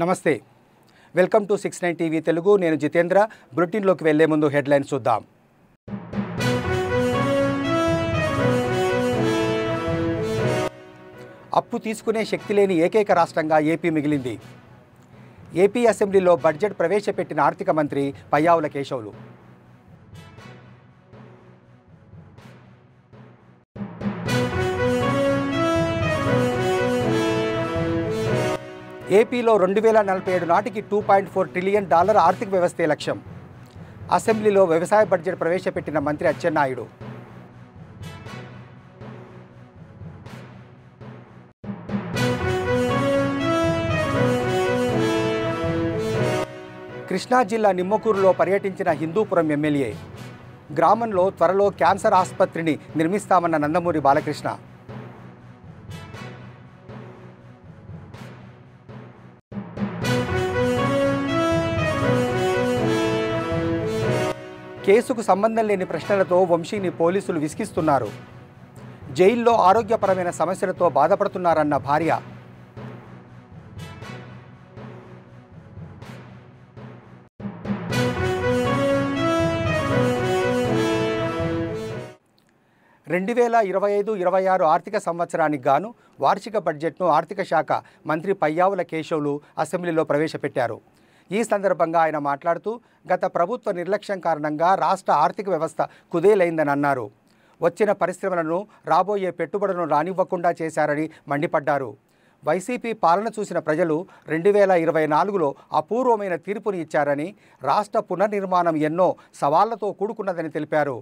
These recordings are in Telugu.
నమస్తే వెల్కమ్ టు 69 టీవీ తెలుగు నేను జితేంద్ర బులెటిన్లోకి వెళ్లే ముందు హెడ్లైన్స్ చూద్దాం అప్పు తీసుకునే శక్తి లేని ఏకైక రాష్ట్రంగా ఏపీ మిగిలింది ఏపీ అసెంబ్లీలో బడ్జెట్ ప్రవేశపెట్టిన ఆర్థిక మంత్రి పయ్యావుల కేశవులు ఏపీలో 2047 నాటికి $2.4 ట్రిలియన్ ఆర్థిక వ్యవస్థే లక్ష్యం అసెంబ్లీలో వ్యవసాయ బడ్జెట్ ప్రవేశపెట్టిన మంత్రి అచ్చెన్నాయుడు కృష్ణా జిల్లా నిమ్మకూరులో పర్యటించిన హిందూపురం ఎమ్మెల్యే గ్రామంలో త్వరలో క్యాన్సర్ ఆసుపత్రిని నిర్మిస్తామన్న నందమూరి బాలకృష్ణ కేసుకు సంబంధం లేని ప్రశ్నలతో వంశీని పోలీసులు విసిగిస్తున్నారు జైల్లో ఆరోగ్యపరమైన సమస్యలతో బాధపడుతున్నారన్న భార్య రెండు 2025-26 ఆర్థిక సంవత్సరానికి గాను వార్షిక బడ్జెట్ను ఆర్థిక శాఖ మంత్రి పయ్యావుల కేశవులు అసెంబ్లీలో ప్రవేశపెట్టారు ఈ సందర్భంగా ఆయన మాట్లాడుతూ గత ప్రభుత్వ నిర్లక్ష్యం కారణంగా రాష్ట్ర ఆర్థిక వ్యవస్థ కుదేలైందని అన్నారు వచ్చిన పరిశ్రమలను రాబోయే పెట్టుబడులను రానివ్వకుండా చేశారని మండిపడ్డారు వైసీపీ పాలన చూసిన ప్రజలు 2024లో అపూర్వమైన తీర్పుని ఇచ్చారని రాష్ట్ర పునర్నిర్మాణం ఎన్నో సవాళ్లతో కూడుకున్నదని తెలిపారు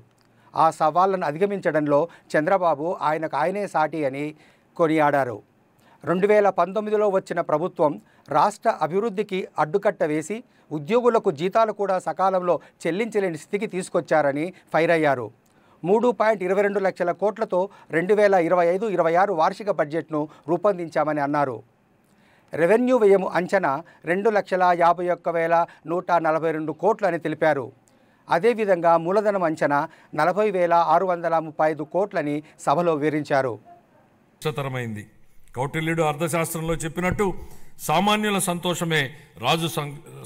ఆ సవాళ్లను అధిగమించడంలో చంద్రబాబు ఆయనే సాటి అని కొనియాడారు 2019లో వచ్చిన ప్రభుత్వం రాష్ట్ర అభివృద్ధికి అడ్డుకట్ట వేసి ఉద్యోగులకు జీతాలు కూడా సకాలంలో చెల్లించలేని స్థితికి తీసుకొచ్చారని ఫైర్ అయ్యారు 3.22 లక్షల కోట్లతో 2025-26 వార్షిక బడ్జెట్ను రూపొందించామని అన్నారు రెవెన్యూ వ్యయం అంచనా 2,51,142 కోట్లు అని తెలిపారు అదేవిధంగా మూలధనం అంచనా 40,635 కోట్లని సభలో వివరించారు కౌటిల్యుడు అర్థశాస్త్రంలో చెప్పినట్టు సామాన్యుల సంతోషమే రాజు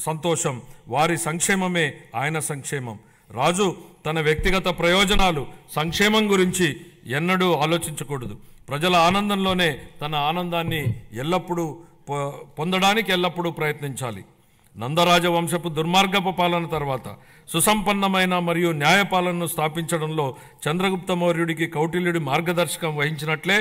సంతోషం వారి సంక్షేమమే ఆయన సంక్షేమం రాజు తన వ్యక్తిగత ప్రయోజనాలు సంక్షేమం గురించి ఎన్నడూ ఆలోచించకూడదు ప్రజల ఆనందంలోనే తన ఆనందాన్ని పొందడానికి ఎల్లప్పుడూ ప్రయత్నించాలి నందరాజ వంశపు దుర్మార్గపు పాలన తర్వాత సుసంపన్నమైన మరియు న్యాయపాలనను స్థాపించడంలో చంద్రగుప్త మౌర్యుడికి కౌటిల్యుడి మార్గదర్శకం వహించినట్లే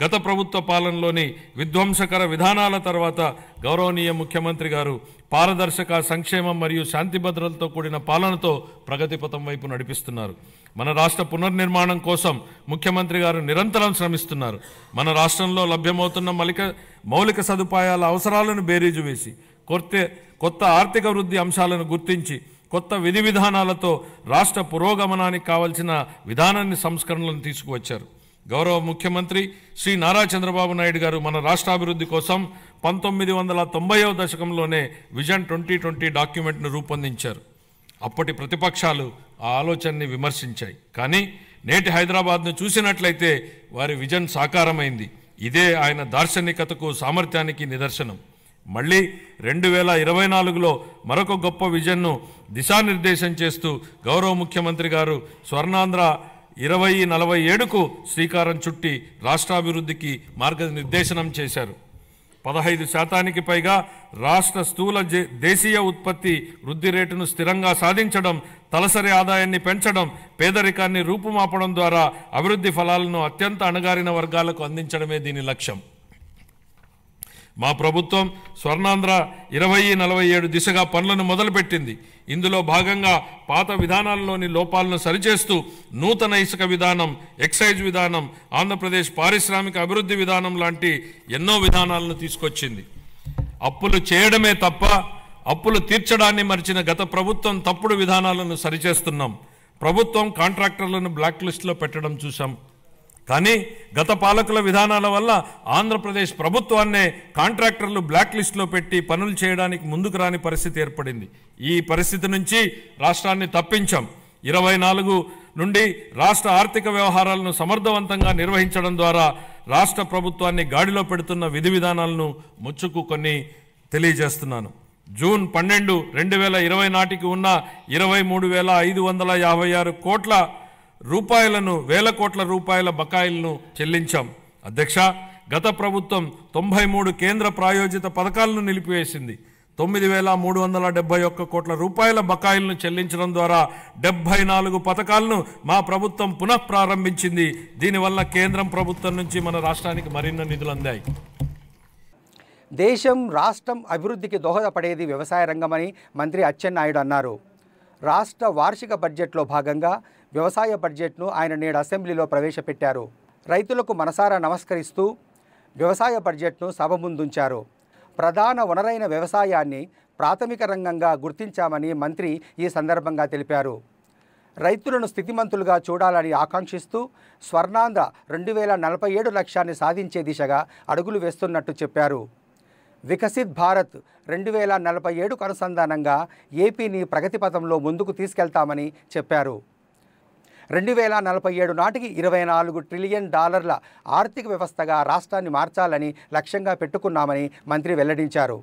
గత ప్రభుత్వ పాలనలోని విధ్వంసకర విధానాల తర్వాత గౌరవనీయ ముఖ్యమంత్రి గారు పారదర్శక సంక్షేమం మరియు శాంతి భద్రతలతో కూడిన పాలనతో ప్రగతిపథం వైపు నడిపిస్తున్నారు మన రాష్ట్ర పునర్నిర్మాణం కోసం ముఖ్యమంత్రి గారు నిరంతరం శ్రమిస్తున్నారు మన రాష్ట్రంలో లభ్యమవుతున్న మౌలిక సదుపాయాల అవసరాలను బేరీజు వేసి కొత్త ఆర్థిక వృద్ధి అంశాలను గుర్తించి కొత్త విధి విధానాలతో రాష్ట్ర పురోగమనానికి కావాల్సిన విధానాన్ని సంస్కరణలను తీసుకువచ్చారు గౌరవ ముఖ్యమంత్రి శ్రీ నారా చంద్రబాబు నాయుడు గారు మన రాష్ట్రాభివృద్ధి కోసం 1990వ దశకంలోనే విజన్ 2020 డాక్యుమెంట్ను రూపొందించారు అప్పటి ప్రతిపక్షాలు ఆ ఆలోచనని విమర్శించాయి కానీ నేటి హైదరాబాద్ను చూసినట్లయితే వారి విజన్ సాకారమైంది ఇదే ఆయన దార్శనికతకు సామర్థ్యానికి నిదర్శనం మళ్ళీ 2024లో మరొక గొప్ప విజన్ను దిశానిర్దేశం చేస్తూ గౌరవ ముఖ్యమంత్రి గారు స్వర్ణాంధ్ర 2047కు శ్రీకారం చుట్టి రాష్ట్రాభివృద్ధికి మార్గనిర్దేశనం చేశారు 15% పైగా రాష్ట్ర స్థూల దేశీయ ఉత్పత్తి వృద్ధి రేటును స్థిరంగా సాధించడం తలసరి ఆదాయాన్ని పెంచడం పేదరికాన్ని రూపుమాపడం ద్వారా అభివృద్ధి ఫలాలను అత్యంత అణగారిన వర్గాలకు అందించడమే దీని లక్ష్యం మా ప్రభుత్వం స్వర్ణాంధ్ర 2047 దిశగా పనులను మొదలుపెట్టింది ఇందులో భాగంగా పాత విధానాల్లోని లోపాలను సరిచేస్తూ నూతన ఇసుక విధానం ఎక్సైజ్ విధానం ఆంధ్రప్రదేశ్ పారిశ్రామిక అభివృద్ధి విధానం లాంటి ఎన్నో విధానాలను తీసుకొచ్చింది అప్పులు చేయడమే తప్ప అప్పులు తీర్చడాన్ని మరిచిన గత ప్రభుత్వం తప్పుడు విధానాలను సరిచేస్తున్నాం ప్రభుత్వం కాంట్రాక్టర్లను బ్లాక్ లిస్టులో పెట్టడం చూసాం కానీ గత పాలకుల విధానాల వల్ల ఆంధ్రప్రదేశ్ ప్రభుత్వాన్నే కాంట్రాక్టర్లు బ్లాక్ లిస్టులో పెట్టి పనులు చేయడానికి ముందుకు రాని పరిస్థితి ఏర్పడింది ఈ పరిస్థితి నుంచి రాష్ట్రాన్ని తప్పించాం 24 నుండి రాష్ట్ర ఆర్థిక వ్యవహారాలను సమర్థవంతంగా నిర్వహించడం ద్వారా రాష్ట్ర ప్రభుత్వాన్ని గాడిలో పెడుతున్న విధి విధానాలను ముచ్చుకు కొన్ని తెలియజేస్తున్నాను. జూన్ 12, 2020 నాటికి ఉన్న 23,556 కోట్ల రూపాయలను, వేల కోట్ల రూపాయల బకాయిలను చెల్లించాం. అధ్యక్ష, గత ప్రభుత్వం 93 కేంద్ర ప్రాయోజిత పథకాలను నిలిపివేసింది. 9,371 కోట్ల రూపాయల బకాయిలను చెల్లించడం ద్వారా 74 పథకాలను మా ప్రభుత్వం పునఃప్రారంభించింది. దీనివల్ల కేంద్రం ప్రభుత్వం నుంచి మన రాష్ట్రానికి మరిన్ని నిధులు అందాయి. దేశం, రాష్ట్రం అభివృద్ధికి దోహదపడేది వ్యవసాయ రంగమని మంత్రి అచ్చెన్నాయుడు అన్నారు. రాష్ట్ర వార్షిక బడ్జెట్లో భాగంగా వ్యవసాయ బడ్జెట్ను ఆయన నేడు అసెంబ్లీలో ప్రవేశపెట్టారు. రైతులకు మనసారా నమస్కరిస్తూ వ్యవసాయ బడ్జెట్ను సభ ముందుంచారు. ప్రధాన వనరైన వ్యవసాయాన్ని ప్రాథమిక రంగంగా గుర్తించామని మంత్రి ఈ సందర్భంగా తెలిపారు. రైతులను స్థితిమంతులుగా చూడాలని ఆకాంక్షిస్తూ స్వర్ణాంధ్ర 2047 లక్ష్యాన్ని సాధించే దిశగా అడుగులు వేస్తున్నట్టు చెప్పారు. వికసిత్ భారత్ 2047కు అనుసంధానంగా ఏపీని ప్రగతి పథంలో ముందుకు తీసుకెళ్తామని చెప్పారు. 2047 నాటికి $24 ట్రిలియన్ ఆర్థిక వ్యవస్థగా రాష్ట్రాన్ని మార్చాలని లక్ష్యంగా పెట్టుకున్నామని మంత్రి వెల్లడించారు.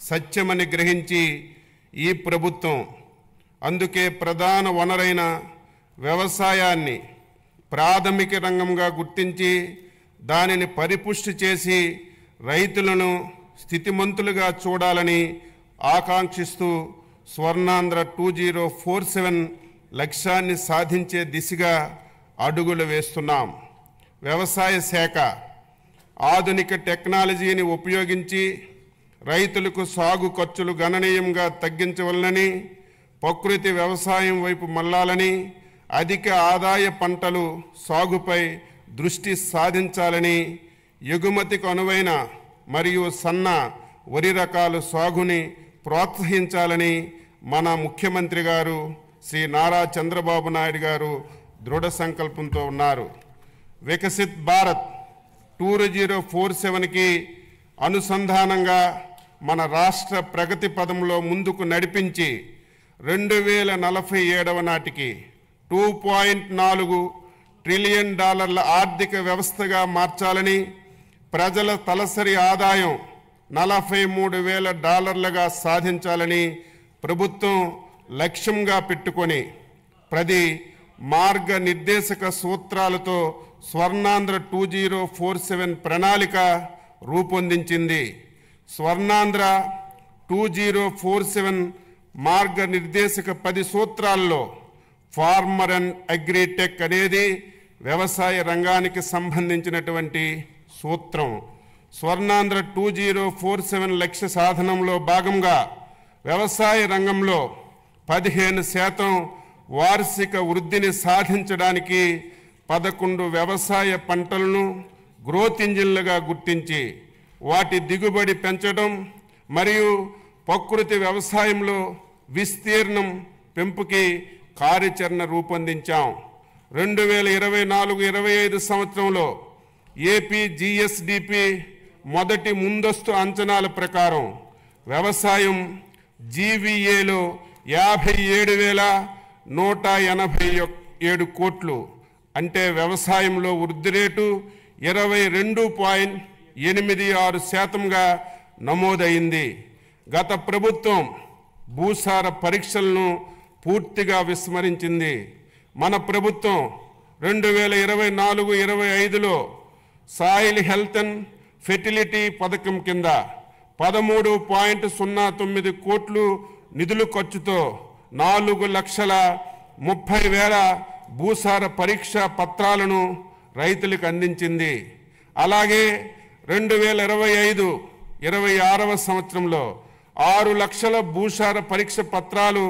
సత్యమని గ్రహించి ఈ ప్రభుత్వం అందుకే ప్రధాన వనరైన వ్యవసాయాన్ని ప్రాథమిక రంగంగా గుర్తించి దానిని పరిపుష్టి చేసి రైతులను స్థితిమంతులుగా చూడాలని ఆకాంక్షిస్తూ స్వర్ణాంధ్ర 2047 లక్ష్యాన్ని సాధించే దిశగా అడుగులు వేస్తున్నాం. వ్యవసాయ శాఖ ఆధునిక టెక్నాలజీని ఉపయోగించి రైతులకు సాగు ఖర్చులు గణనీయంగా తగ్గించవలనని, ప్రకృతి వ్యవసాయం వైపు మళ్లాలని, అధిక ఆదాయ పంటలు సాగుపై దృష్టి సాధించాలని, ఎగుమతికి అనువైన మరియు సన్న వరి రకాల సాగుని ప్రోత్సహించాలని మన ముఖ్యమంత్రి గారు శ్రీ నారా చంద్రబాబు నాయుడు గారు దృఢ సంకల్పంతో ఉన్నారు. వికసిత్ భారత్ 2047కి అనుసంధానంగా మన రాష్ట్ర ప్రగతి పదంలో ముందుకు నడిపించి 2047 నాటికి $2.4 ట్రిలియన్ ఆర్థిక వ్యవస్థగా మార్చాలని, ప్రజల తలసరి ఆదాయం $43,000గా సాధించాలని ప్రభుత్వం లక్ష్యంగా పెట్టుకొని 10 మార్గనిర్దేశక సూత్రాలతో స్వర్ణాంధ్ర 2047 ప్రణాళిక రూపొందించింది. స్వర్ణాంధ్ర 2047 మార్గనిర్దేశక 10 సూత్రాల్లో ఫార్మర్ అండ్ అగ్రిటెక్ అనేది వ్యవసాయ రంగానికి సంబంధించినటువంటి సూత్రం. స్వర్ణాంధ్ర 2047 లక్ష్య సాధనంలో భాగంగా వ్యవసాయ రంగంలో 15% వార్షిక వృద్ధిని సాధించడానికి 11 వ్యవసాయ పంటలను గ్రోత్ ఇంజిన్లుగా గుర్తించి వాటి దిగుబడి పెంచడం మరియు ప్రకృతి వ్యవసాయంలో విస్తీర్ణం పెంపుకి కార్యాచరణ రూపొందించాం. 2024-25 సంవత్సరంలో ఏపీ జిఎస్డిపి మొదటి ముందస్తు అంచనాల ప్రకారం వ్యవసాయం జీవీఏలో 57,187 కోట్లు, అంటే వ్యవసాయంలో వృద్ధి రేటు 22.86%గా నమోదైంది. గత ప్రభుత్వం భూసార పరీక్షలను పూర్తిగా విస్మరించింది. మన ప్రభుత్వం 2024-25లో సాయిల్ హెల్త్ అండ్ ఫెర్టిలిటీ పథకం కింద 13.09 కోట్లు నిధుల ఖర్చుతో 4,30,000 భూసార పరీక్షా పత్రాలను రైతులకు అందించింది. అలాగే 2025-26 సంవత్సరంలో 6 లక్షల భూసార పరీక్ష పత్రాలు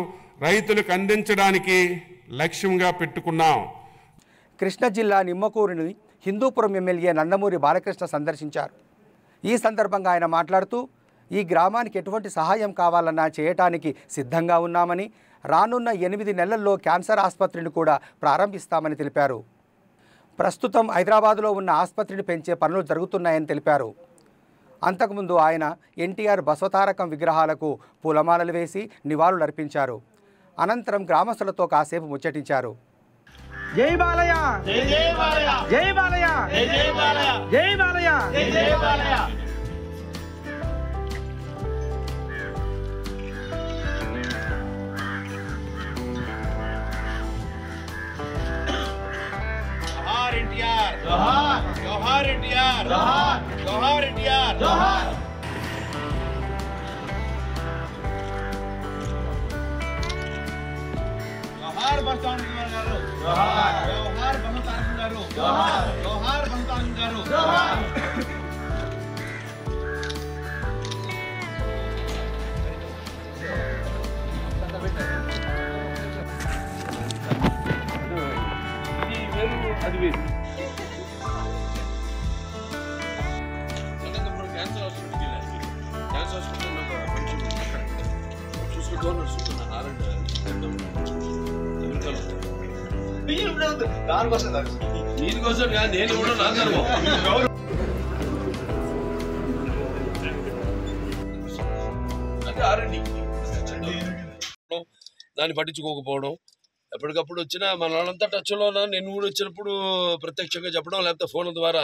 రైతులకు అందించడానికి లక్ష్యంగా పెట్టుకున్నాం. కృష్ణా జిల్లా నిమ్మకూరుని హిందూపురం ఎమ్మెల్యే నందమూరి బాలకృష్ణ సందర్శించారు. ఈ సందర్భంగా ఆయన మాట్లాడుతూ ఈ గ్రామానికి ఎటువంటి సహాయం కావాలన్నా చేయటానికి సిద్ధంగా ఉన్నామని, రానున్న 8 నెలల్లో క్యాన్సర్ ఆసుపత్రిని కూడా ప్రారంభిస్తామని తెలిపారు. ప్రస్తుతం హైదరాబాదులో ఉన్న ఆసుపత్రిని పెంచే పనులు జరుగుతున్నాయని తెలిపారు. అంతకుముందు ఆయన ఎన్టీఆర్ బసవతారకం విగ్రహాలకు పూలమాలలు వేసి నివాళులర్పించారు. అనంతరం గ్రామస్తులతో కాసేపు ముచ్చటించారు. జై బాలయ్య, జై జై బాలయ్య, జై బాలయ్య, జై జై బాలయ్య, జై బాలయ్య, జై జై బాలయ్య. ఎన్టీఆర్ జోహార్ జోహార్ ఎన్టీఆర్ జోహార్ జోహార్ ఎన్టీఆర్ జోహార్ జోహార్ బస్తాన్ గారు జోహార్ జోహార్ బస్తాన్ గారు జోహార్ జోహార్ బస్తాన్ గారు జోహార్ అది వేరు క్యాన్సర్ హాస్పిటల్ చూసుకుంటూ దీనికోసం నేను కూడా నాగర్వం అంటే ఆరండి దాన్ని పట్టించుకోకపోవడం ఎప్పటికప్పుడు వచ్చినా మన వాళ్ళంతా టచ్లో ఉన్నా నేను కూడా వచ్చినప్పుడు ప్రత్యక్షంగా చెప్పడం లేకపోతే ఫోన్ ద్వారా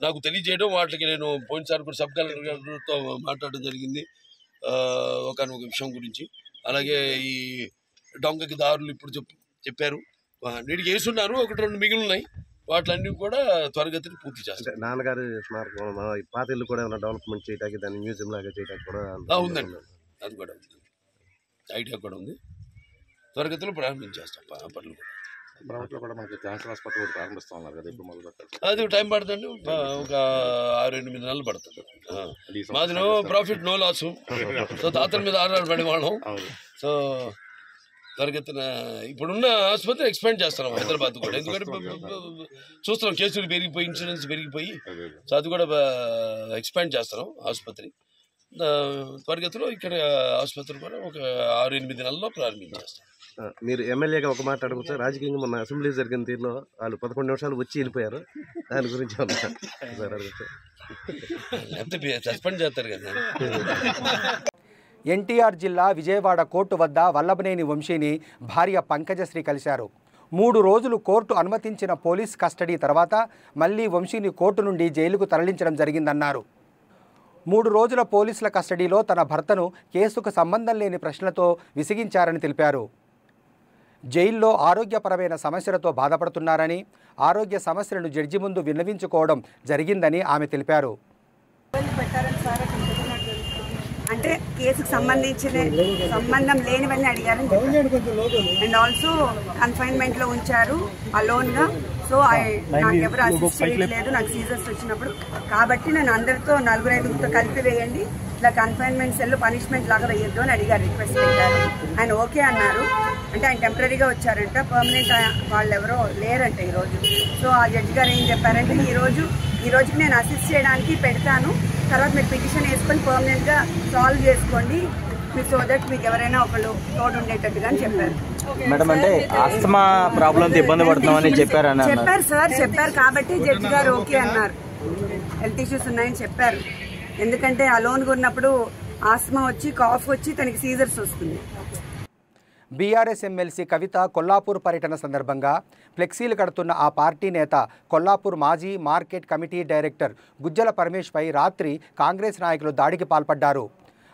నాకు తెలియజేయడం వాటికి నేను పోయినసారి కూడా సబ్ కలెక్టర్ గారితో మాట్లాడడం జరిగింది ఒక విషయం గురించి. అలాగే ఈ డొంగకి దారులు ఇప్పుడు చెప్పారు నీటికి వేసున్నారు, 1-2 మిగిలి ఉన్నాయి, వాటిలన్నీ కూడా త్వరగతిని పూర్తి చేస్తారు. నాన్నగారు స్మారకం పాత ఇల్లు కూడా ఏమైనా డెవలప్మెంట్ చేయడానికి దాన్ని మ్యూజియం లాగా చేయడానికి కూడా ఉందండి, అది కూడా ఉంది, ఐడియా కూడా ఉంది, త్వరగతిలో ప్రారంభించేస్తాం పనులు కూడా. కూడా మనకి క్యాన్సర్ హాస్పిటల్ కూడా ప్రారంభిస్తా ఉన్నారు కదా, ఇప్పుడు మొదలు పెట్టాలి. అది టైం పడుతుంది, ఒక 6-8 నెలలు పడుతుంది. మాది no profit no loss, so తాతల మీద ఆధారపడి వాళ్ళం. సో త్వరగతిన ఇప్పుడున్న ఆసుపత్రి ఎక్స్పాండ్ చేస్తున్నాం హైదరాబాద్ కూడా, ఎందుకంటే చూస్తున్నాం కేసులు పెరిగిపోయి ఇన్సూరెన్స్ పెరిగిపోయి, సో అది కూడా ఎక్స్పాండ్ చేస్తున్నాం ఆసుపత్రి. త్వరగతిలో ఇక్కడ ఆసుపత్రి కూడా ఒక 6-8 నెలల్లో ప్రారంభించేస్తాం. మీరు ఎమ్మెల్యేగా ఒక మాట అడగచ్చు, రాజకీయంగా మొన్న అసెంబ్లీ జరిగిన తీరులో వాళ్ళు 11 నిమిషాలు వచ్చి వెళ్ళిపోయారు, దాని గురించి అడగచ్చు. లేకపోతే సస్పెండ్ చేస్తారు కదా. ఎన్టీఆర్ జిల్లా విజయవాడ కోర్టు వద్ద వల్లభనేని వంశీని భార్య పంకజశ్రీ కలిశారు. 3 రోజులు కోర్టు అనుమతించిన పోలీస్ కస్టడీ తర్వాత మళ్లీ వంశీని కోర్టు నుండి జైలుకు తరలించడం జరిగిందన్నారు. 3 రోజుల పోలీసుల కస్టడీలో తన భర్తను కేసుకు సంబంధం లేని ప్రశ్నలతో విసిగించారని తెలిపారు. జైల్లో ఆరోగ్యపరమైన సమస్యలతో బాధపడుతున్నారని, ఆరోగ్య సమస్యలను జడ్జి ముందు విన్నవించుకోవడం జరిగిందని ఆమె తెలిపారు. అంటే కేసుకు సంబంధం లేనివన్నీ అడిగారని అండ్ ఆల్సో కన్ఫైన్మెంట్లో ఉంచారు అలోన్గా. సో నాకు ఎవరు అసిస్ట్ చేయట్లేదు నాకు సీజర్స్ వచ్చినప్పుడు, కాబట్టి నేను అందరితో 4-5 కలిపి వేయండి, ఇట్లా కన్ఫైన్మెంట్ సెల్ పనిష్మెంట్ లాగా వేయొద్దు అని అడిగారు, రిక్వెస్ట్ పెట్టారు. ఆయన ఓకే అన్నారు. అంటే ఆయన టెంపరీగా వచ్చారంట, పర్మనెంట్ వాళ్ళు ఎవరో లేరంట ఈరోజు. సో ఆ జడ్జి గారు ఏం చెప్పారంటే ఈ రోజుకి నేను అసిస్ట్ చేయడానికి పెడతాను, తర్వాత మీరు పిటిషన్ వేసుకొని పర్మనెంట్గా సాల్వ్ చేసుకోండి, మీకు సో దట్ మీకు ఎవరైనా ఒకళ్ళు తోడు ఉండేటట్టుగా అని చెప్పారు. మేడం అంటే ఆస్తమా ప్రాబ్లంతో ఇబ్బంది పడుతున్నామని చెప్పారు సార్, చెప్పారు కాబట్టి జడ్జి గారు ఓకే అన్నారు. హెల్త్ ఇష్యూస్ ఉన్నాయని చెప్పారు, ఎందుకంటే అలోన్గా ఉన్నప్పుడు ఆస్తమా వచ్చి కాఫ్ వచ్చి తనకి సీజర్స్ వస్తుంది. బీఆర్ఎస్ ఎమ్మెల్సీ కవిత కొల్లాపూర్ పర్యటన సందర్భంగా ఫ్లెక్సీలు కడుతున్న ఆ పార్టీ నేత కొల్లాపూర్ మాజీ మార్కెట్ కమిటీ డైరెక్టర్ గుజ్జల పరమేష్పై రాత్రి కాంగ్రెస్ నాయకులు దాడికి పాల్పడ్డారు.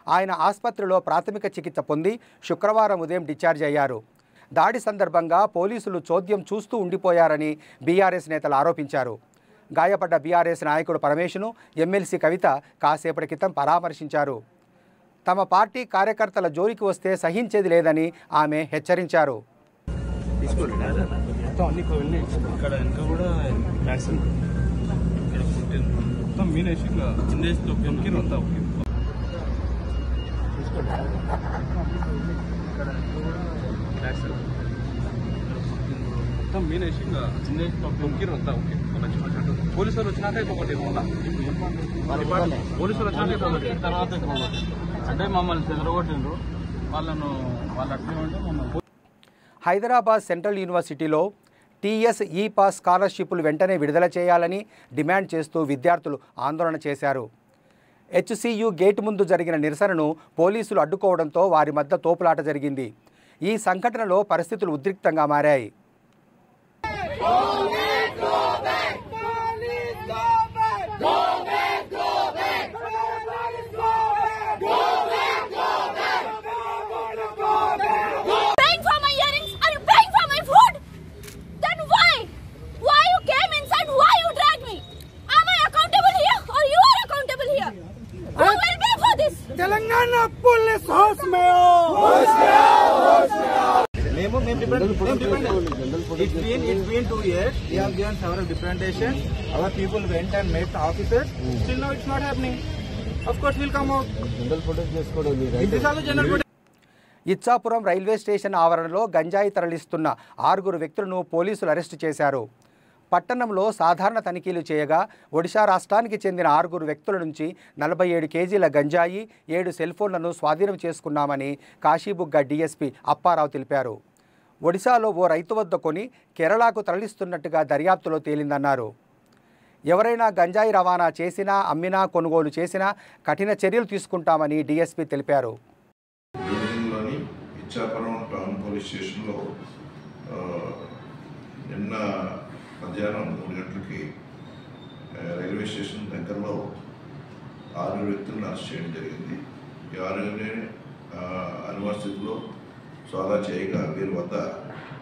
ఆయన ఆసుపత్రిలో ప్రాథమిక చికిత్స పొంది శుక్రవారం ఉదయం డిశ్చార్జ్ అయ్యారు. దాడి సందర్భంగా పోలీసులు చోద్యం చూస్తూ ఉండిపోయారని బీఆర్ఎస్ నేతలు ఆరోపించారు. గాయపడ్డ బీఆర్ఎస్ నాయకుడు పరమేష్ను ఎమ్మెల్సీ కవిత కాసేపటి క్రితం పరామర్శించారు. తమ పార్టీ కార్యకర్తల జోలికి వస్తే సహించేది లేదని ఆమె హెచ్చరించారు. పోలీసులు వచ్చినాక తర్వాత అంటే మమ్మల్ని చెదరగొట్టిండ్రు వాళ్ళను. హైదరాబాద్ సెంట్రల్ యూనివర్సిటీలో టీఎస్ ఈ-పాస్ స్కాలర్షిప్లు వెంటనే విడుదల చేయాలని డిమాండ్ చేస్తూ విద్యార్థులు ఆందోళన చేశారు. హెచ్సియు గేటు ముందు జరిగిన నిరసనను పోలీసులు అడ్డుకోవడంతో వారి మధ్య తోపులాట జరిగింది. ఈ సంఘటనలో పరిస్థితులు ఉద్రిక్తంగా మారాయి. Paying for my earrings? Are you paying for my food? Then why? Why you came in police होश में हो। It's been 2 years. We have given several representations. Our people went and met the officers. Still now it's not happening. Of course we'll come out. It is also general footage. Ichchapuram railway station ఆవరణలో గంజాయి తరలిస్తున్న 6 వ్యక్తులను పోలీసులు అరెస్టు చేశారు. పట్టణంలో సాధారణ తనిఖీలు చేయగా ఒడిశా రాష్ట్రానికి చెందిన 6 వ్యక్తుల నుంచి 47 కేజీల గంజాయి, 7 సెల్ ఫోన్లను స్వాధీనం చేసుకున్నామని కాశీబుగ్గ డీఎస్పీ అప్పారావు తెలిపారు. ఒడిశాలో ఓ రైతు వద్ద కొని కేరళకు తరలిస్తున్నట్టుగా దర్యాప్తులో తేలిందన్నారు. ఎవరైనా గంజాయి రవాణా చేసినా, అమ్మినా, కొనుగోలు చేసినా కఠిన చర్యలు తీసుకుంటామని డీఎస్పీ తెలిపారు. ఇచ్చాపురం టౌన్ పోలీస్ స్టేషన్లో నిన్న మధ్యాహ్నం 3 గంటలకి రైల్వే స్టేషన్ దగ్గరలో 6 వ్యక్తులను అరెస్ట్ చేయడం జరిగింది. ఈ 6 అనుమాన స్థితిలో సోదా చేయగా వీరి వద్ద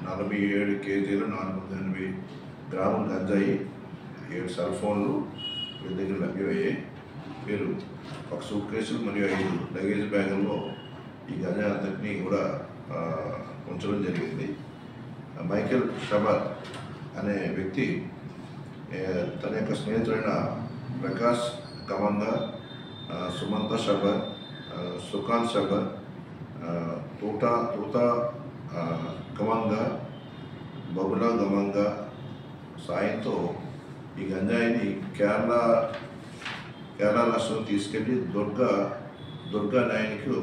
47 కేజీల 480 గ్రాముల గంజాయి, 7 సెల్ ఫోన్లు వీరి దగ్గర లభ్యమయ్యాయి. వీరు ఒక సూట్ కేసులు మరియు 5 లగేజ్ బ్యాగుల్లో ఈ గంజాయి అంతటినీ కూడా ఉంచడం జరిగింది. మైకేల్ షబర్ అనే వ్యక్తి తన యొక్క స్నేహితుడైన ప్రకాష్ గమంగా, సుమంత షబర్, సుకాంత్ షబర్, తూటా గమంగా, బబులా గమంగా సాయంతో ఈ గంజాయిని కేరళ రాష్ట్రం తీసుకెళ్ళి దుర్గా నాయనికి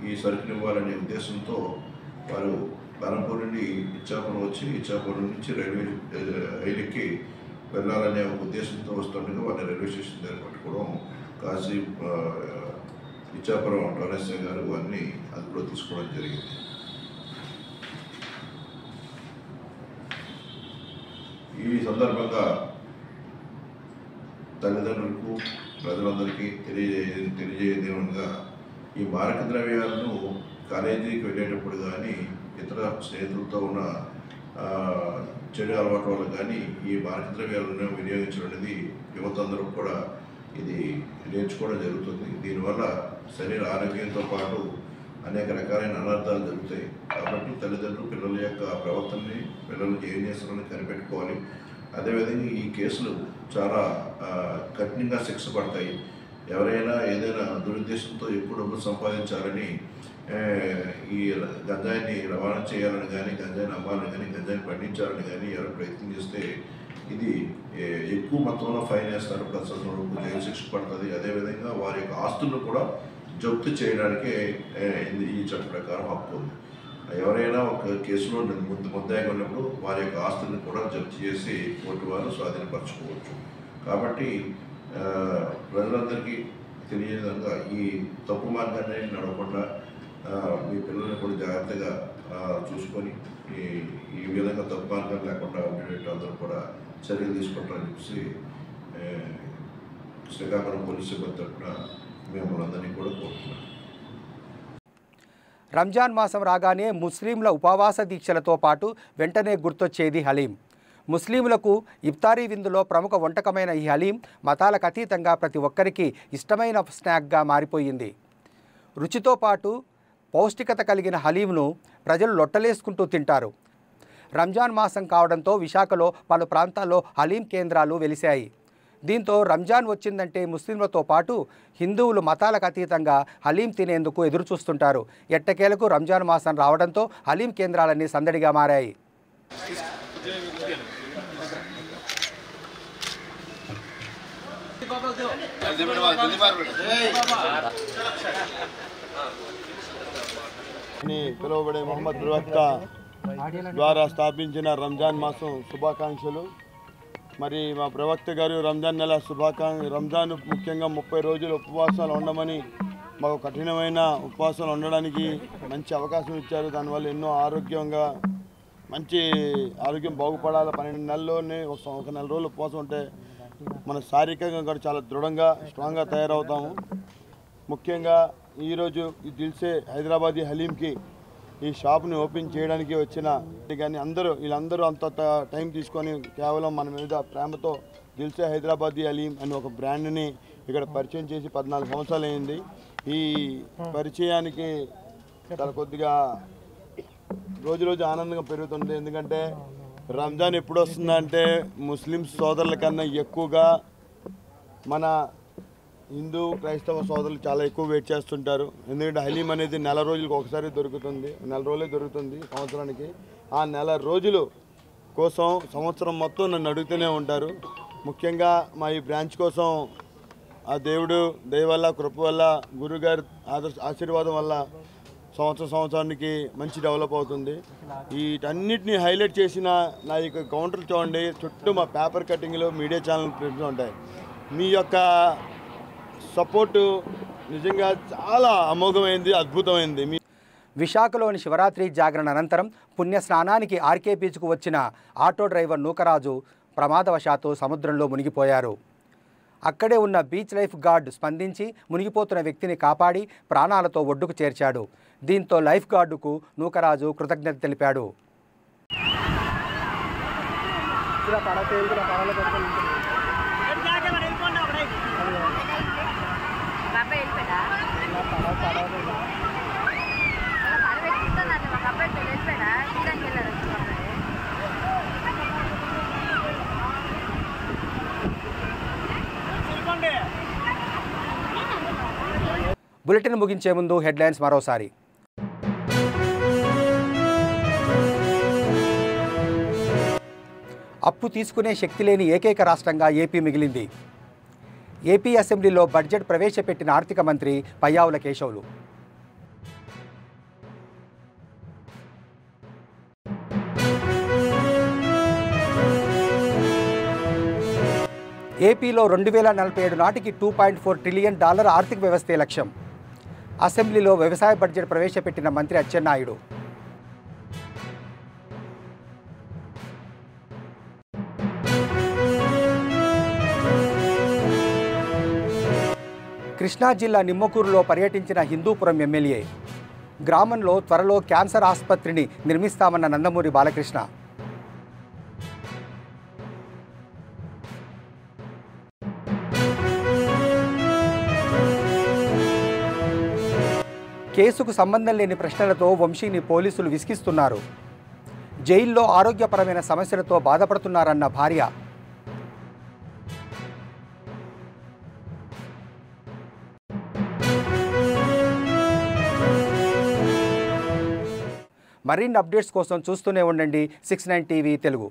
ఈ సరుకుని ఇవ్వాలనే ఉద్దేశంతో వారు బరంపూర్ నుండి ఇచ్చాపురం వచ్చి ఇచ్చాపురం నుంచి రైలుకి వెళ్ళాలనే ఒక ఉద్దేశంతో వస్తుండగా వారిని రైల్వే స్టేషన్ దగ్గర పట్టుకోవడం కాశీ ఇచ్చాపురం టోనెస్సే గారు వారిని అదుపులో తీసుకోవడం జరిగింది. ఈ సందర్భంగా తల్లిదండ్రులకు ప్రజలందరికీ తెలియజేయదేమనగా ఈ మారక ద్రవ్యాలను కాలేజీకి వెళ్ళేటప్పుడు కానీ ఇతర స్నేహితులతో ఉన్న చెడు అలవాటు వల్ల కానీ ఈ మారక ద్రవ్యాలను వినియోగించడం అనేది యువత అందరూ కూడా ఇది నేర్చుకోవడం జరుగుతుంది. దీనివల్ల శరీర ఆరోగ్యంతో పాటు అనేక రకాలైన అనర్థాలు జరుగుతాయి. కాబట్టి తల్లిదండ్రులు పిల్లల యొక్క ప్రవర్తనని, పిల్లలు ఏం చేస్తున్నారని కనిపెట్టుకోవాలి. అదేవిధంగా ఈ కేసులు చాలా కఠినంగా శిక్ష పడతాయి. ఎవరైనా ఏదైనా దురుద్దేశంతో ఎక్కువ డబ్బులు సంపాదించాలని ఈ గంజాయిని రవాణా చేయాలని కానీ, గంజాయిని అమ్మాలని కానీ, గంజాయిని పండించాలని కానీ ఎవరు ప్రయత్నం చేస్తే ఇది ఎక్కువ మొత్తంలో ఫైన్ వేస్తారు, ప్లస్ జైలు శిక్ష పడుతుంది. అదేవిధంగా వారి యొక్క ఆస్తులను కూడా జప్తు చేయడానికే ఈ చట్ట ప్రకారం హక్కు ఉంది. ఎవరైనా ఒక కేసులో ముద్దాయిగా ఉన్నప్పుడు వారి యొక్క ఆస్తులను కూడా జప్తు చేసి కోర్టు వారు స్వాధీనపరచుకోవచ్చు. కాబట్టి ప్రజలందరికీ తెలియని విధంగా ఈ తప్పు మార్గాన్ని నడవకుండా మీ పిల్లల్ని కూడా జాగ్రత్తగా చూసుకొని ఈ విధంగా తప్పు మార్గాలు లేకుండా ఉండేటట్టు అందరూ కూడా చర్యలు తీసుకుంటారని చెప్పేసి శ్రీకాకుళం పోలీసు సిబ్బంది తరఫున మిమ్మల్ని అందరినీ కూడా కోరుతున్నాను. రంజాన్ మాసం రాగానే ముస్లింల ఉపవాస దీక్షలతో పాటు వెంటనే గుర్తొచ్చేది హలీం. ముస్లింలకు ఇఫ్తారీ విందులో ప్రముఖ వంటకమైన ఈ హలీం మతాలకు అతీతంగా ప్రతి ఒక్కరికి ఇష్టమైన స్నాక్గా మారిపోయింది. రుచితో పాటు పౌష్టికత కలిగిన హలీంను ప్రజలు లొట్టలేసుకుంటూ తింటారు. రంజాన్ మాసం కావడంతో విశాఖలో పలు ప్రాంతాల్లో హలీం కేంద్రాలు వెలిశాయి. దీంతో రంజాన్ వచ్చిందంటే ముస్లింలతో పాటు హిందువులు మతాలకు అతీతంగా హలీం తినేందుకు ఎదురుచూస్తుంటారు. ఎట్టకేలకు రంజాన్ మాసం రావడంతో హలీం కేంద్రాలన్నీ సందడిగా మారాయి. పిలువబడే మొహమ్మద్ ప్రవక్త ద్వారా స్థాపించిన రంజాన్ మాసం శుభాకాంక్షలు. మరి మా ప్రవక్త గారు రంజాన్ నెల రంజాన్ ముఖ్యంగా 30 రోజులు ఉపవాసాలు ఉండమని మాకు కఠినమైన ఉపవాసాలు ఉండడానికి మంచి అవకాశం ఇచ్చారు. దానివల్ల ఎన్నో ఆరోగ్యంగా మంచి ఆరోగ్యం బాగుపడాలి. 12 నెలల్లోనే ఒక నెల రోజులు ఉపవాసం ఉంటే మన శారీరకంగా కూడా చాలా దృఢంగా స్ట్రాంగ్గా తయారవుతాము. ముఖ్యంగా ఈరోజు ఈ దిల్సే హైదరాబాదీ హలీంకి ఈ షాప్ని ఓపెన్ చేయడానికి వచ్చిన కానీ వీళ్ళందరూ అంత టైం తీసుకొని కేవలం మన మీద ప్రేమతో దిల్సే హైదరాబాదీ హలీం అని ఒక బ్రాండ్ని ఇక్కడ పరిచయం చేసి 14 సంవత్సరాలు అయింది. ఈ పరిచయానికి చాలా కొద్దిగా రోజు రోజు ఆనందంగా పెరుగుతుంది. ఎందుకంటే రంజాన్ ఎప్పుడు వస్తుందంటే ముస్లిం సోదరుల కన్నా ఎక్కువగా మన హిందూ క్రైస్తవ సోదరులు చాలా ఎక్కువ వెయిట్ చేస్తుంటారు. ఎందుకంటే హలీం అనేది నెల రోజులకు ఒకసారి దొరుకుతుంది, నెల రోజులే దొరుకుతుంది సంవత్సరానికి. ఆ నెల రోజులు కోసం సంవత్సరం మొత్తం నన్ను అడుగుతూనే ఉంటారు. ముఖ్యంగా మా ఈ బ్రాంచ్ కోసం ఆ దేవుడు దయ వల్ల, కృప వల్ల, గురుగారి ఆశీర్వాదం వల్ల సంవత్సరానికి మంచి డెవలప్ అవుతుంది. వీటన్నిటిని హైలైట్ చేసిన నా యొక్క కౌంటర్ చూడండి, చుట్టూ మా పేపర్ కటింగ్లో మీడియా ఛానల్ ప్రింట్స్ ఉంటాయి. మీ యొక్క సపోర్టు నిజంగా చాలా అమోఘమైంది, అద్భుతమైంది. విశాఖలోని శివరాత్రి జాగరణ అనంతరం పుణ్యస్నానానికి ఆర్కే బీచ్కు వచ్చిన ఆటో డ్రైవర్ నూకరాజు ప్రమాదవశాత్తు సముద్రంలో మునిగిపోయారు. అక్కడే ఉన్న బీచ్ లైఫ్ గార్డ్ స్పందించి మునిగిపోతున్న వ్యక్తిని కాపాడి ప్రాణాలతో ఒడ్డుకు చేర్చాడు. దీంతో లైఫ్ గార్డుకు నూకరాజు కృతజ్ఞత తెలిపాడు. బులెటిన్ ముగించే ముందు హెడ్లైన్స్ మరోసారి. అప్పు తీసుకునే శక్తి లేని ఏకైక రాష్ట్రంగా ఏపీ మిగిలింది. ఏపీ అసెంబ్లీలో బడ్జెట్ ప్రవేశపెట్టిన ఆర్థిక మంత్రి పయ్యావుల కేశవులు. ఏపీలో 2047 నాటికి $2.4 ట్రిలియన్ ఆర్థిక వ్యవస్థే లక్ష్యం. అసెంబ్లీలో వ్యవసాయ బడ్జెట్ ప్రవేశపెట్టిన మంత్రి అచ్చెన్నాయుడు. కృష్ణా జిల్లా నిమ్మకూరులో పర్యటించిన హిందూపురం ఎమ్మెల్యే. గ్రామంలో త్వరలో క్యాన్సర్ ఆసుపత్రిని నిర్మిస్తామన్న నందమూరి బాలకృష్ణ. కేసుకు సంబంధం లేని ప్రశ్నలతో వంశీని పోలీసులు విసిగిస్తున్నారు. జైల్లో ఆరోగ్యపరమైన సమస్యలతో బాధపడుతున్నారన్న భార్య. మరిన్ని అప్డేట్స్ కోసం చూస్తూనే ఉండండి 69 టీవీ తెలుగు.